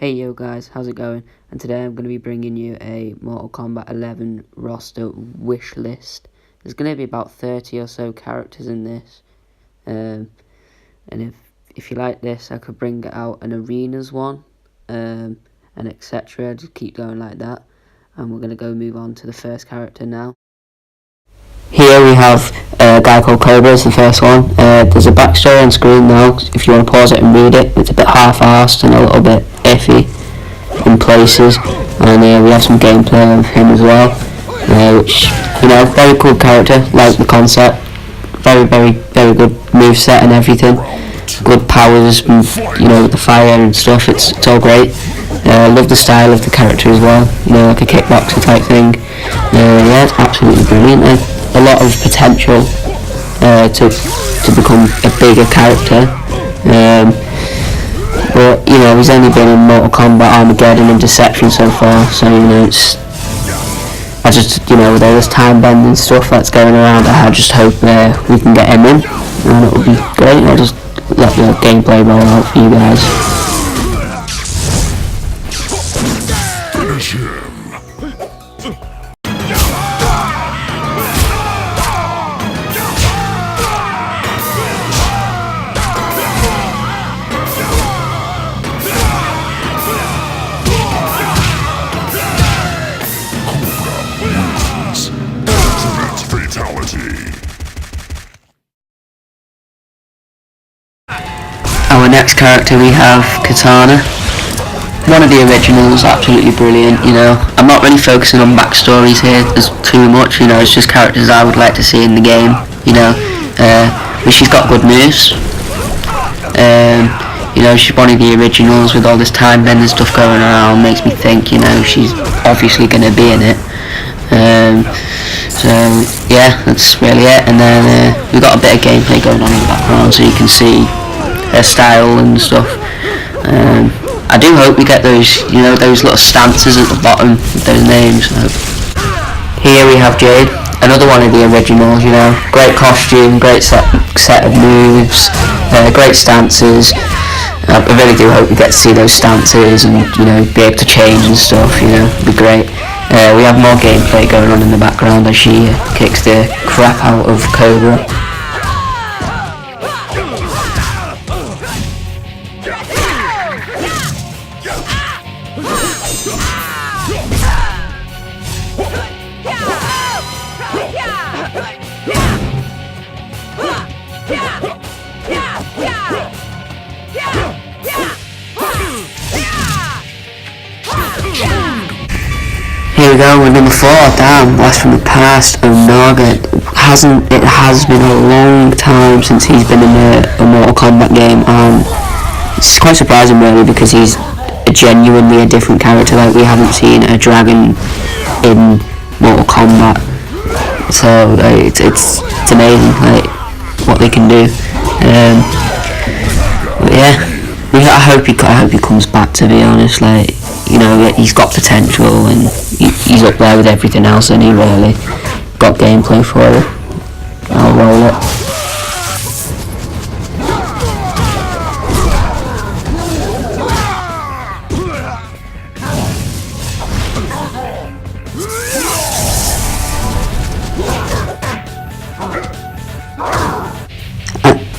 Hey yo guys, how's it going? And today I'm going to be bringing you a Mortal Kombat 11 roster wish list. There's going to be about 30 or so characters in this. And if you like this, I could bring out an arenas one, and etc. Just keep going like that. And we're going to move on to the first character now. Here we have a guy called Cobra is the first one. There's a backstory on screen now. If you want to pause it and read it, it's a bit half-arsed and a little bit iffy in places. And we have some gameplay of him as well, which, very cool character. Like the concept, very good moveset and everything. Good powers, and, with the fire and stuff. It's all great. Love the style of the character as well. Like a kickboxer type thing. Yeah, it's absolutely brilliant. A lot of potential to become a bigger character, but he's only been in Mortal Kombat, Armageddon and Deception so far, so I just with all this time bending stuff that's going around, I just hope we can get him in, and it would be great. I'll just let the gameplay roll out for you guys. Finish him. Our next character, we have Katana. One of the originals, absolutely brilliant. I'm not really focusing on backstories here as too much. It's just characters I would like to see in the game. But she's got good moves. She's one of the originals with all this time bending stuff going around. Makes me think, she's obviously going to be in it. So yeah, that's really it. And then we've got a bit of gameplay going on in the background, so you can see her style and stuff. I do hope we get those, those little stances at the bottom with those names. Here we have Jade, another one of the originals. Great costume, great set of moves, great stances. I really do hope we get to see those stances and be able to change and stuff. It'd be great. We have more gameplay going on in the background as she kicks the crap out of Cobra. Here we go, we're number 4, damn, blast from the past, Onaga. It has been a long time since he's been in a Mortal Kombat game, and it's quite surprising really, because he's genuinely a different character. Like, we haven't seen a dragon in Mortal Kombat, so it's amazing, like, what they can do. But yeah, I hope he comes back, to be honest. Like, he's got potential and he's up there with everything else, and he really got gameplay for it. I'll roll it.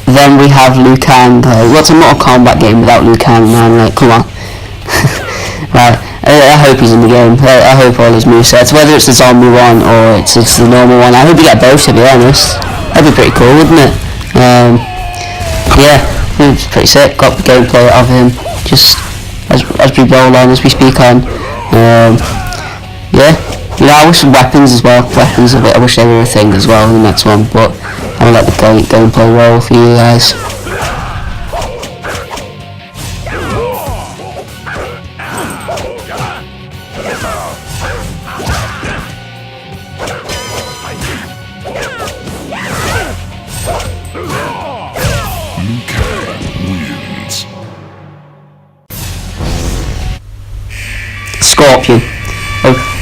Then we have Liu Kang. What's a Mortal Kombat game without Liu Kang, man? Like, come on. Right, I hope he's in the game. I hope all his movesets, whether it's the zombie one or it's the normal one, I hope you get both, to be honest. That'd be pretty cool, wouldn't it? Yeah, it's pretty sick. Got the gameplay of him just as we roll on, as we speak on. Yeah, I wish some weapons as well. Weapons of it, I wish they were a thing as well in the next one, but I'm gonna let the gameplay roll for you guys. Scorpion.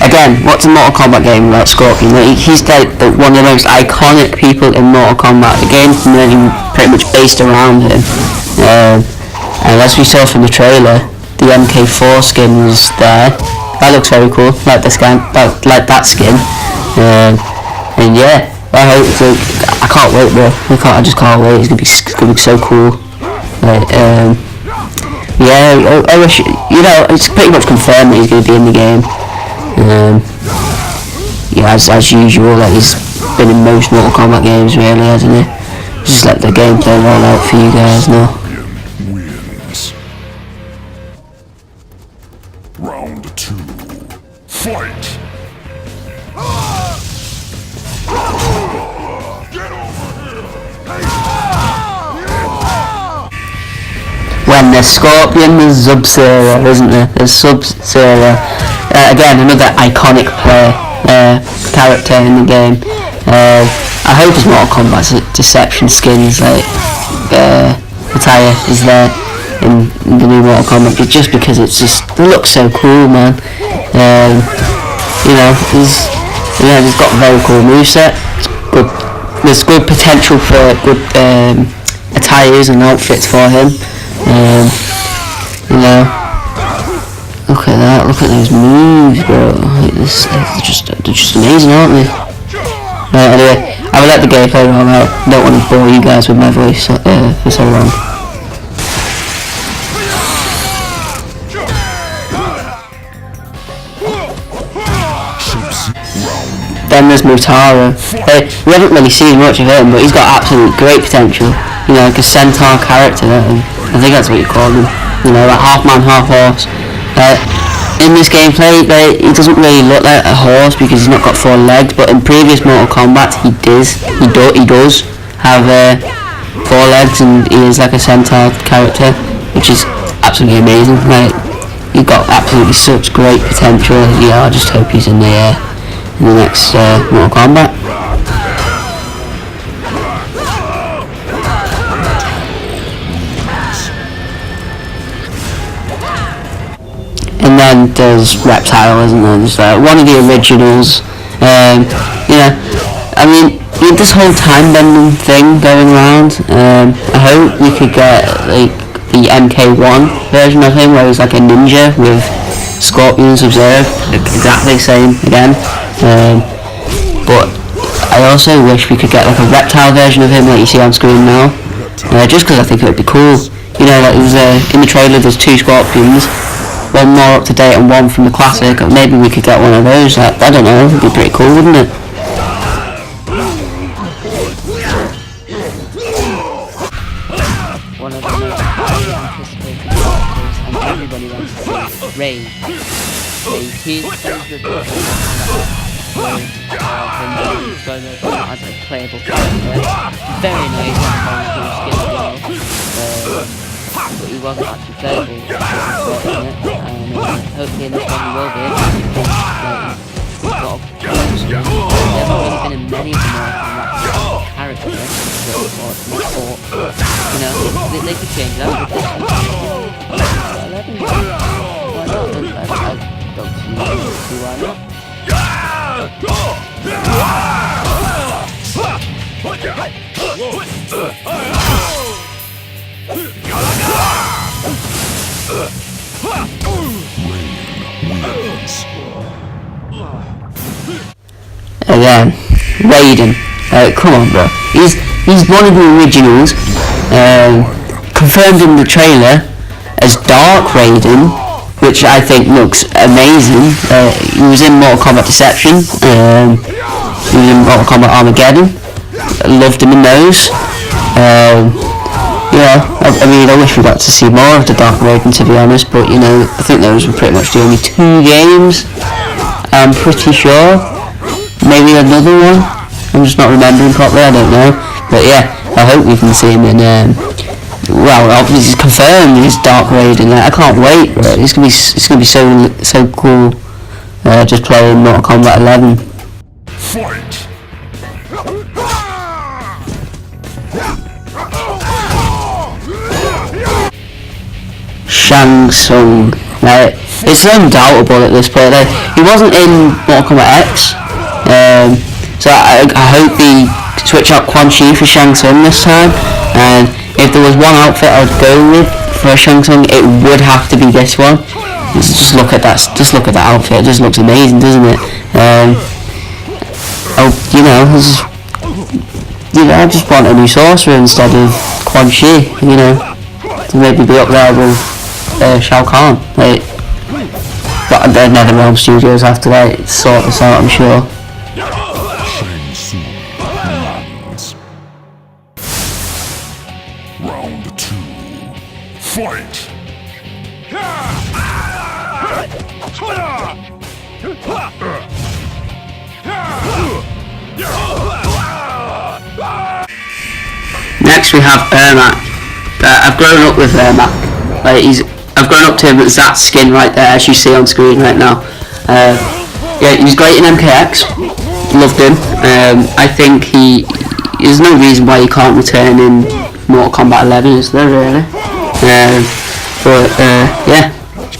Again, what's a Mortal Kombat game without Scorpion? He's like one of the most iconic people in Mortal Kombat. The game's pretty much based around him. And as we saw from the trailer, the MK4 skin was there. That looks very cool. Like the skin, like that skin. And yeah, I hope. I can't wait, bro. I just can't wait. It's gonna be so cool. Like, yeah, I wish, it's pretty much confirmed that he's gonna be in the game. Yeah, as usual, like he's been in most Mortal Kombat games, really, hasn't he? Just let the gameplay roll out for you guys now. Wins. Round 2. Fight! When there's Scorpion, there's Sub-Zero, isn't there? There's Sub-Zero. Again, another iconic character in the game. I hope his Mortal Kombat Deception skins, like attire, is there in the new Mortal Kombat, just because it looks so cool, man. He's got a very cool moveset. There's good potential for good attires and outfits for him. Look at that, look at those moves, bro. They're just amazing, aren't they? Anyway, I will let the gameplay roll out. Don't want to bore you guys with my voice for so long. Then there's Mutara. We haven't really seen much of him, but he's got absolute great potential. Like a centaur character. I think that's what you call him. Like half man, half horse. In this gameplay, he doesn't really look like a horse because he's not got 4 legs. But in previous Mortal Kombat, he does have 4 legs, and he is like a centaur character, which is absolutely amazing. Like, he's got absolutely such great potential. Yeah, I just hope he's in the next Mortal Kombat. And then there's Reptile, isn't there? There's one of the originals. This whole time bending thing going around. I hope we could get like the MK1 version of him, where he's like a ninja with Scorpions observed, exactly the same again. But I also wish we could get like a Reptile version of him, like you see on screen now. Just because I think it would be cool. Like there's in the trailer, there's 2 Scorpions. One more up to date and one from the classic. Maybe we could get one of those. I don't know. It'd be pretty cool, wouldn't it? One of the most anticipated characters, and everybody wants to see Raid. He plays the as a playable character. Very nice and cool skin as well. But he wasn't actually playable, which is unfortunate, and hopefully in this one he will be. He's got a close. He hasn't really been in many of the Mortal Kombat characters, but unfortunately, they could change that with this one. 11, why not? I don't see why not. Again, Raiden. Come on, bro. He's one of the originals. Confirmed in the trailer as Dark Raiden, which I think looks amazing. He was in Mortal Kombat Deception. He was in Mortal Kombat Armageddon. Loved him in those. I wish we got to see more of the Dark Raiden, to be honest, but I think those were pretty much the only 2 games. I'm pretty sure. Maybe another one. I'm just not remembering properly, I don't know. But yeah, I hope we can see him in, obviously it's confirmed he's Dark Raiden. I can't wait, bro. It's gonna be so cool, just playing Mortal Kombat 11. Fight! Shang Tsung. It's undoubtable at this point. He wasn't in Mortal Kombat X, so I hope they switch out Quan Chi for Shang Tsung this time. And if there was one outfit I'd go with for a Shang Tsung, it would have to be this one. Just look at that. Just look at that outfit. It just looks amazing, doesn't it? I just want a new sorcerer instead of Quan Chi. To maybe be up there with Shao Kahn. But the NetherRealm Studios have to sort this out, I'm sure. Round 2. Fight! Next we have Ermac. I've grown up with Ermac. I've grown up to him as that skin right there, as you see on screen right now. He's great in MKX. Loved him. I think there's no reason why he can't return in Mortal Kombat 11, is there really?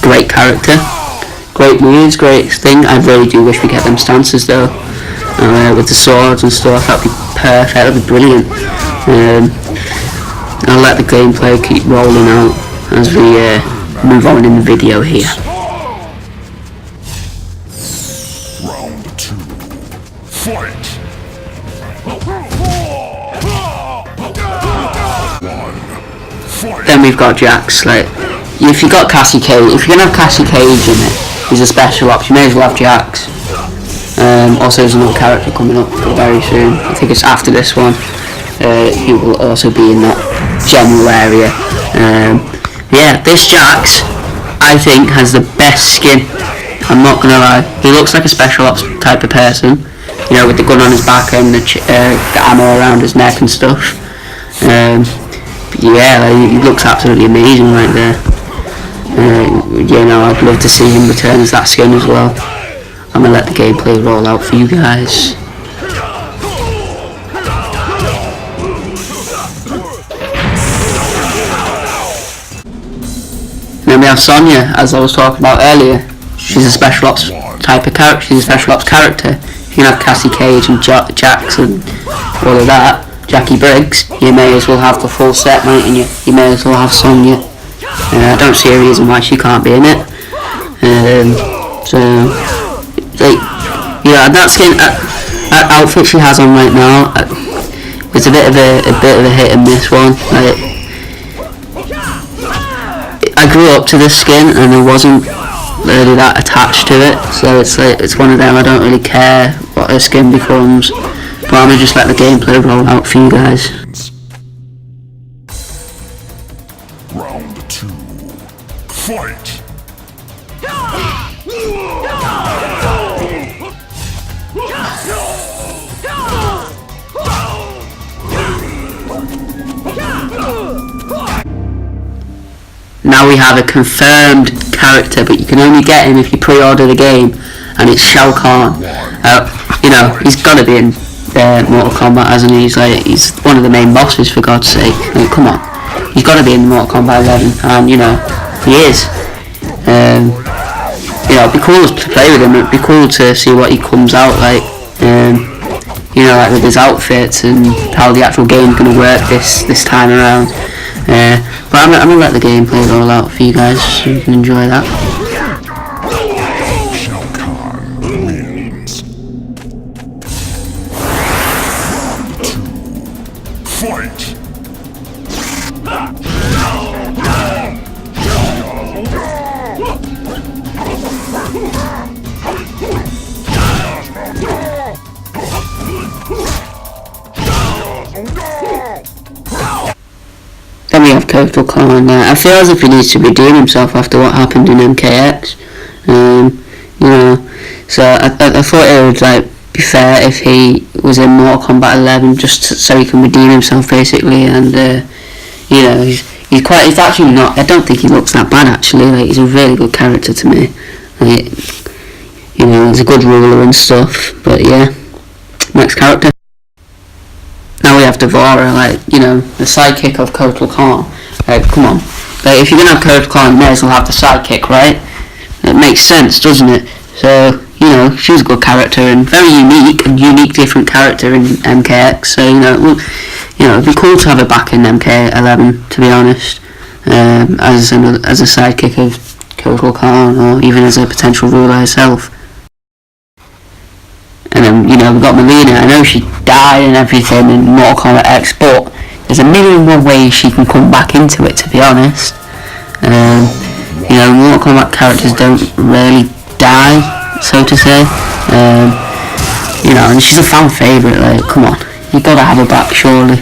Great character. Great moves, great thing. I really do wish we get them stances though. With the swords and stuff, that'd be perfect, that'd be brilliant. I'll let the gameplay keep rolling out as we move on in the video here. Round 2. Fight! Then we've got Jax. If you got Cassie Cage, if you're gonna have Cassie Cage in it, he's a special ops. You may as well have Jax. Also, there's another character coming up very soon. I think it's after this one. He will also be in that general area. This Jax, I think, has the best skin. I'm not gonna lie. He looks like a special ops type of person. With the gun on his back and the ammo around his neck and stuff. He looks absolutely amazing right there. I'd love to see him return as that skin as well. I'm gonna let the gameplay roll out for you guys. Then we have Sonya, as I was talking about earlier. She's a special ops type of character. She's a special ops character. You can have Cassie Cage and Jax and all of that. Jackie Briggs. You may as well have the full set, mightn't you? You may as well have Sonya. I don't see a reason why she can't be in it. That skin, that outfit she has on right now, it's a bit of a hit and miss one. I grew up to this skin and I wasn't really that attached to it, so it's one of them. I don't really care what the skin becomes, but I'm gonna just let the gameplay roll out for you guys. Round 2. Fight! Now we have a confirmed character, but you can only get him if you pre-order the game, and it's Shao Kahn. He's got to be in Mortal Kombat, hasn't he? He's one of the main bosses, for God's sake. Come on, he's got to be in Mortal Kombat 11, and he is. It'd be cool to play with him. It'd be cool to see what he comes out like. With his outfits and how the actual game's gonna work this time around. But I'm gonna let the gameplay roll out for you guys so you can enjoy that. Shao Kahn wins. Round 2. Fight! Then we have Kotal Kahn. I feel as if he needs to redeem himself after what happened in MKX. So I thought it would be fair if he was in Mortal Kombat 11 just so he can redeem himself basically. And he's actually not. I don't think he looks that bad actually. He's a really good character to me. He's a good ruler and stuff. But yeah, next character. Now we have Devora, the sidekick of Kotal Kahn. Come on. If you're going to have Kotal Kahn, you may as well have the sidekick, right? It makes sense, doesn't it? So, she's a good character and very unique, different character in MKX. So, it'd be cool to have her back in MK11, to be honest. as a sidekick of Kotal Khan, or even as a potential ruler herself. And then, you know, we've got Melina. I know she died and everything in Mortal Kombat X, but there's a million more ways she can come back into it, to be honest. You know, Mortal Kombat characters don't really die, so to say. You know, and she's a fan favourite, like, come on, you gotta have her back, surely.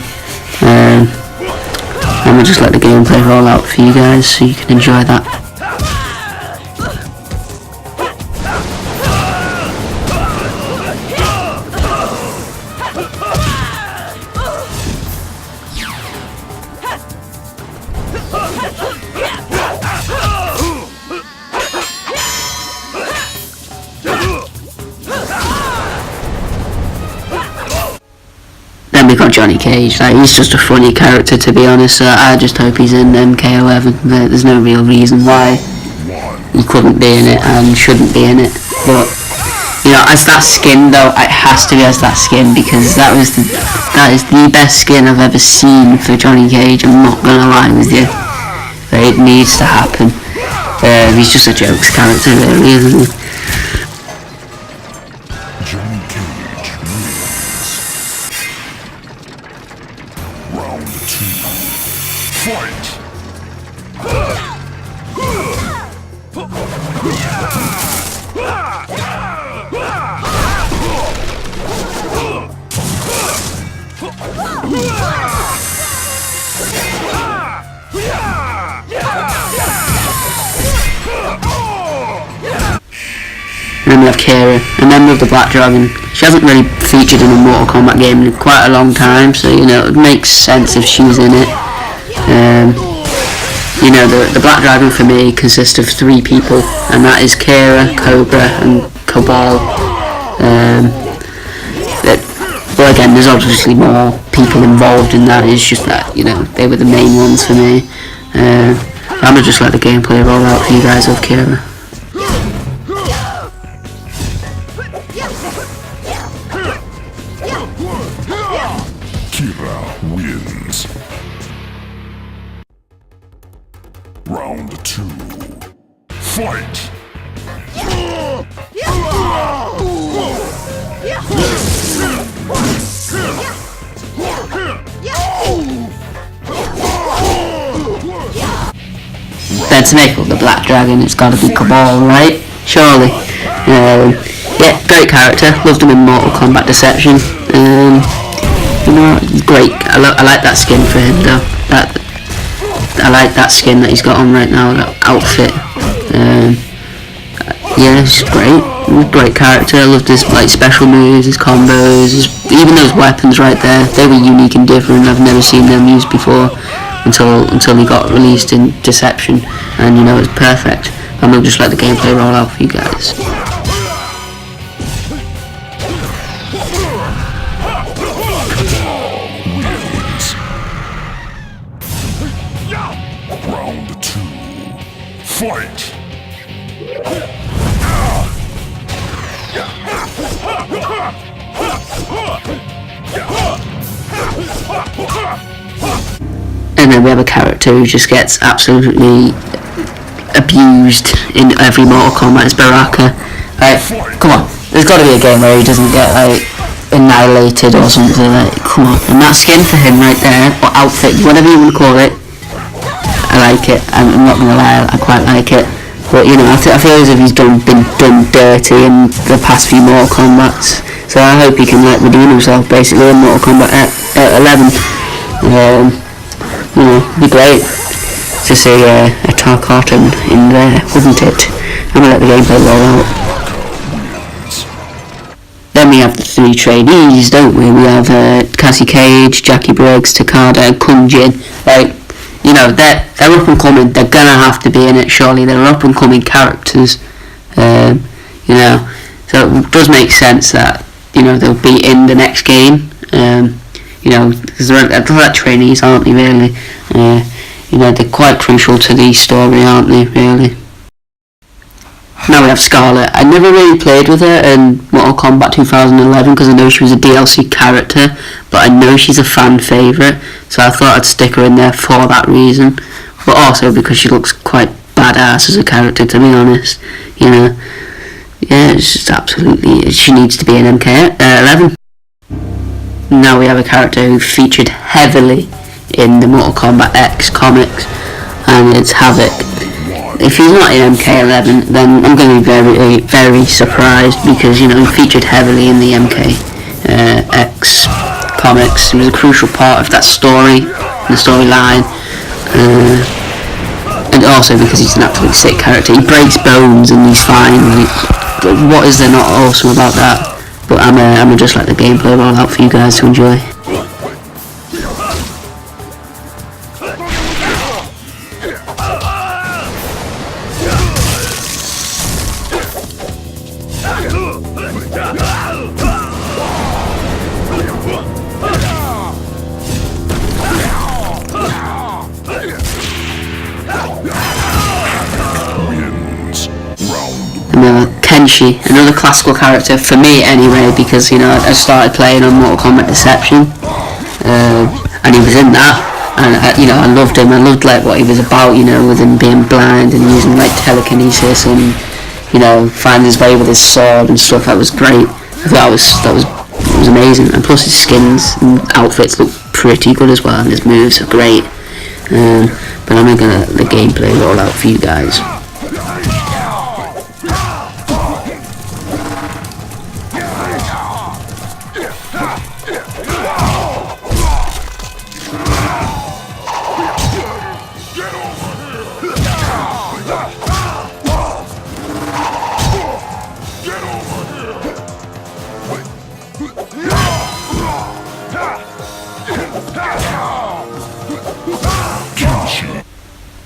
I'm gonna just let the gameplay roll out for you guys so you can enjoy that. Then we got Johnny Cage. Like, he's just a funny character, to be honest. So I just hope he's in MK11. There's no real reason why he couldn't be in it and shouldn't be in it. But you know, as that skin though, it has to be as that skin, because that is the best skin I've ever seen for Johnny Cage. I'm not gonna lie with you. But it needs to happen. He's just a jokes character, really, isn't he? Johnny Cage wins. Round 2. Fight! And then we have Kira, a member of the Black Dragon. She hasn't really featured in a Mortal Kombat game in quite a long time, so you know, it makes sense if she's in it. You know, the Black Dragon for me consists of 3 people, and that is Kira, Cobra, and Cabal. But again, there's obviously more people involved in that. It's just that, you know, they were the main ones for me. I'm gonna just let the gameplay roll out for you guys of Kira. Kira wins. Round 2. Fight! Then to make up the Black Dragon, it's gotta be Cabal, right? Surely. Yeah, great character. Loved him in Mortal Kombat Deception. You know, great. I like that skin for him though. I like that skin that he's got on right now, that outfit. Yeah, it's great. Great character. I loved his like special moves, his combos, even those weapons right there. They were unique and different. I've never seen them used before until he got released in Deception, and you know, it's perfect. I'm gonna just let the gameplay roll out for you guys. Round 2. Fight! And then we have a character who just gets absolutely abused in every Mortal Kombat. It's Baraka. Like, come on, there's got to be a game where he doesn't get like annihilated or something. Like, come on. And that skin for him right there, or outfit, whatever you want to call it, I like it. I'm not gonna lie, I quite like it. But you know, I feel as if he's been done dirty in the past few Mortal Kombats. So I hope he can like redeem himself basically in Mortal Kombat 11. You know, it'd be great to see a Tarkatan in there, wouldn't it? I'm gonna let the gameplay roll out. Then we have the 3 trainees, don't we? We have Cassie Cage, Jackie Briggs, Takada, and Kun Jin. Like, you know, they're up and coming. They're gonna have to be in it, surely. They're up and coming characters. You know, so it does make sense that, you know, they'll be in the next game. You know, because they're trainees, aren't they, really? You know, they're quite crucial to the story, aren't they, really? Now we have Scarlet. I never really played with her in Mortal Kombat 2011 because I know she was a DLC character, but I know she's a fan favourite, so I thought I'd stick her in there for that reason. but also because she looks quite badass as a character, to be honest. You know, yeah, it's just absolutely, she needs to be an MK11. Now we have a character who featured heavily in the Mortal Kombat X comics, and it's Havoc. If he's not in MK11, then I'm going to be very, very surprised, because, you know, he featured heavily in the X comics. He was a crucial part of that story, the storyline, and also because he's an absolutely sick character. He breaks bones and he's fine. What is there not awesome about that? But I'm gonna just let the gameplay roll out for you guys to enjoy. Kenshi, another classical character for me anyway, because, you know, I started playing on Mortal Kombat Deception, and he was in that, and you know, I loved him. I loved like what he was about, you know, with him being blind and using like telekinesis and, you know, finding his way with his sword and stuff. That was great. I thought that was amazing, and plus his skins and outfits look pretty good as well, and his moves are great. But I'm gonna let the gameplay roll out for you guys.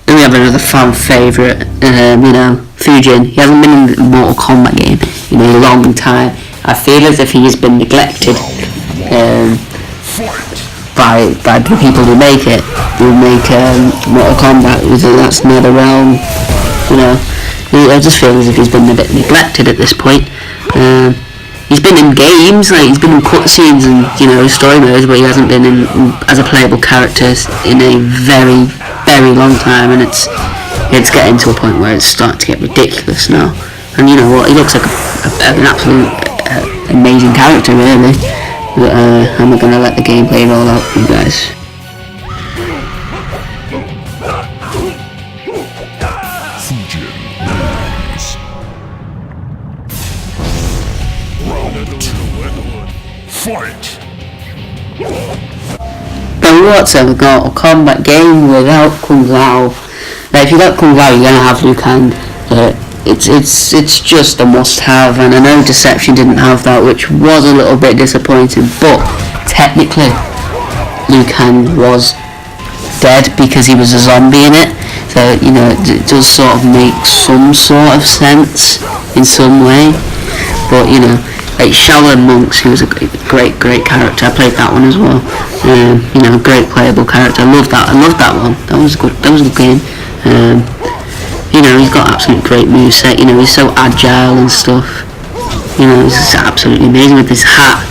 Then we have another fan favourite, you know, Fujin. He hasn't been in the Mortal Kombat game in a long time. I feel as if he has been neglected by the people who make it, Mortal Kombat. That's NetherRealm, you know. I just feel as if he's been a bit neglected at this point. He's been in games, like he's been in cutscenes and, you know, story modes, but he hasn't been in as a playable character in a very, very long time, and it's getting to a point where it's starting to get ridiculous now. And you know what, he looks like an absolute amazing character, really. But I'm not gonna let the gameplay roll out for you guys. Fight! But what's a Mortal Kombat game without Kung Lao? Now, if you got Kung Lao, you're gonna have Liu Kang. It's just a must-have, and I know Deception didn't have that, which was a little bit disappointing. But technically, Liu Kang was dead because he was a zombie in it. So, you know, it does sort of make some sort of sense in some way. But, you know, like Shaolin Monks, he was a great character. I played that one as well. You know, great playable character. I loved that one. That was a good game. You know, he's got absolutely great moveset. You know, he's so agile and stuff. You know, he's absolutely amazing with his hat.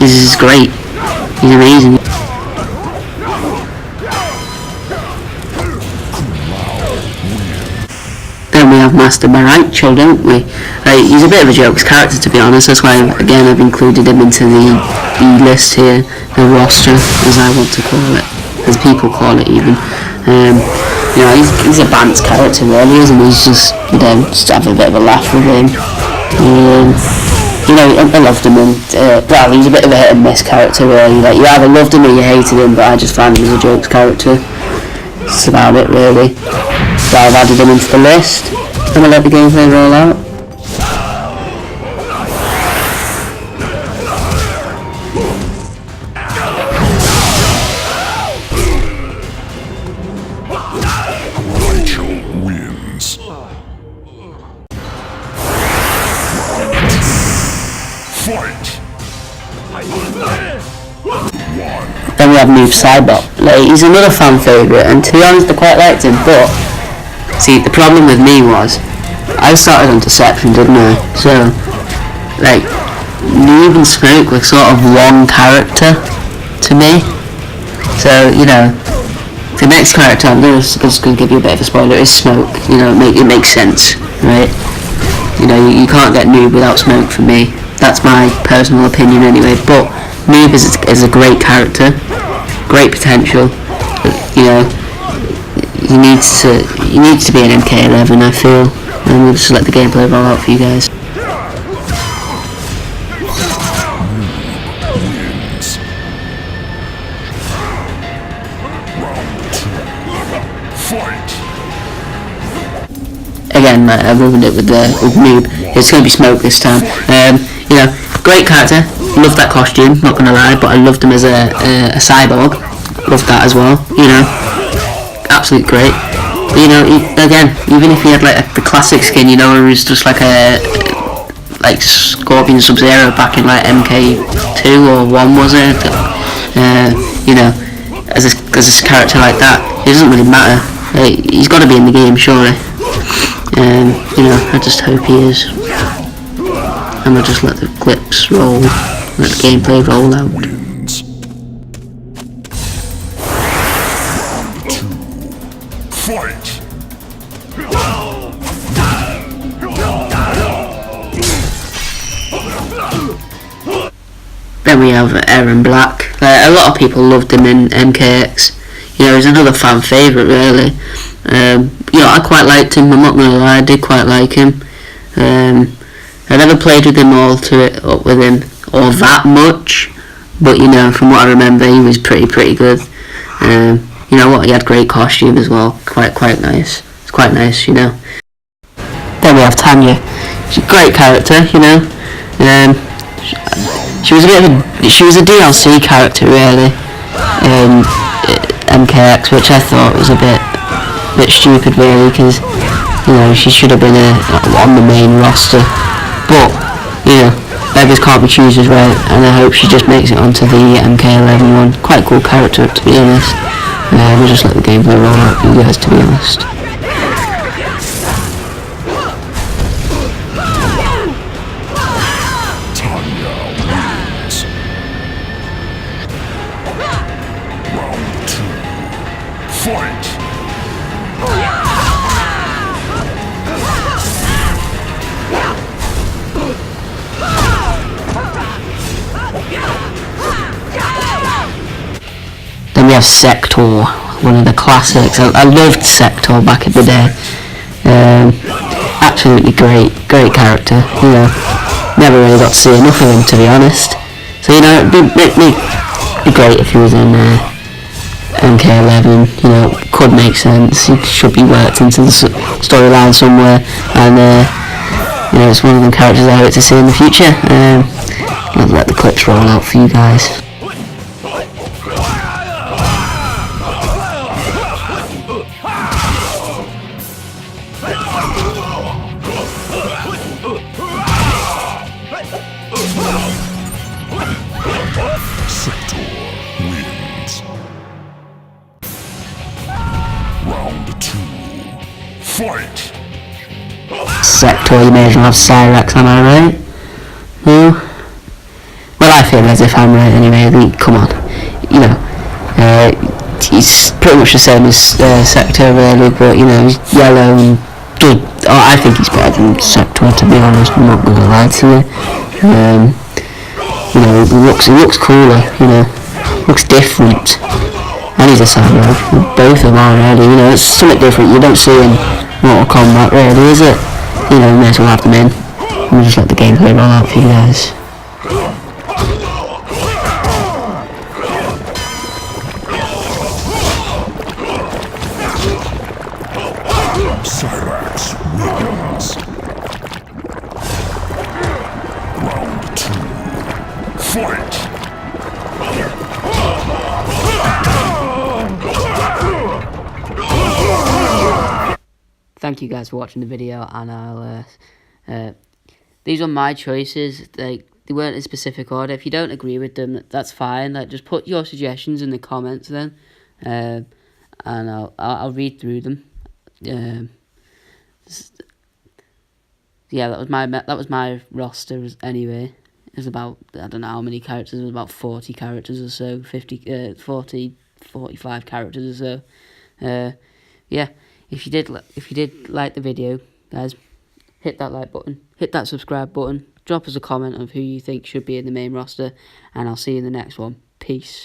This is great. He's amazing. Then we have Master Baraicho, don't we? He's a bit of a jokes character, to be honest. That's why, again, I've included him into the list here, the roster, as I want to call it, as people call it even. You know, he's a Bant's character, really, isn't he? He's just, you know, just have a bit of a laugh with him. You know, I loved him, and well, he's a bit of a hit and miss character, really. Like, you either loved him or you hated him, but I just found him as a jokes character. That's about it, really. So I've added him into the list. I'm gonna let the gameplay roll out. Wins. Fight! Then we have Noob Saibot. Like, he's another fan favourite, and to be honest, I quite liked him, but see, the problem with me was I started on Deception, didn't I? So, like, Noob and Smoke were sort of one character to me. So, you know, the next character I'm just going to give you a bit of a spoiler is Smoke. You know, it makes sense, right? You know, you can't get Noob without Smoke for me. That's my personal opinion anyway. But Noob is a great character, great potential. You know, he needs to be an MK11, I feel. And we'll just let the gameplay roll out for you guys. Again, I ruined it with Noob. It's going to be Smoke this time. You know, great character. Love that costume, not going to lie, but I loved him as a cyborg. Loved that as well. You know, absolutely great. But, you know, again, even if he had like the classic skin, you know, it was just like Scorpion Sub-Zero back in like MK2 or 1, was it? You know, as a character like that, it doesn't really matter. He's got to be in the game, surely. You know, I just hope he is. And we'll just let the clips roll, let the gameplay roll out. Fight! Then we have Aaron Black. A lot of people loved him in MKX. You know, he's another fan favourite, really. You know, I quite liked him, I'm not going to lie, I did quite like him. I never played with him up with him all that much, but you know, from what I remember, he was pretty good. You know what, he had great costume as well, quite nice. It's quite nice, you know. Then we have Tanya. She's a great character, you know. She was a DLC character, really, in MKX, which I thought was a bit stupid, really, because you know, she should have been on the main roster. But you know, beggars can't be choosers, right? And I hope she just makes it onto the MK11 one. Quite a cool character, to be honest. We'll just let the gameplay roll out for you guys, to be honest. Fight! Then we have Sector, one of the classics. I loved Sector back in the day. Absolutely great character. You know, never really got to see enough of him, to be honest. So you know, it'd be great if he was in MK11. You know, could make sense. He should be worked into the storyline somewhere, and you know, it's one of the characters I hope to see in the future. I'll let the clips roll out for you guys. Sector wins. Round 2. Fight! Sector, you may as well have Cyrax, am I right? No? Well, I feel as if I'm right anyway. Come on. You know, he's pretty much the same as Sector, really, but you know, he's yellow and good. Oh, I think he's better than Sector, to be honest. I'm not going to lie to you. You know, he looks cooler, you know, looks different. And he's a cyborg. Both of them are, really, you know, it's something different you don't see in Mortal Kombat, really, is it? You know, we may as well have them in. We'll just let the gameplay roll out for you guys. Cyrax wins. Round 2. Fight! Thank you guys for watching the video, and I'll these are my choices. They weren't in specific order. If you don't agree with them, that's fine. Like, just put your suggestions in the comments then, and I'll read through them. Yeah, that was my roster anyway. It was about, I don't know how many characters. It was about 40 characters or so, 45 characters or so. Yeah, if you did like the video, guys, hit that like button, hit that subscribe button, drop us a comment of who you think should be in the main roster, and I'll see you in the next one. Peace.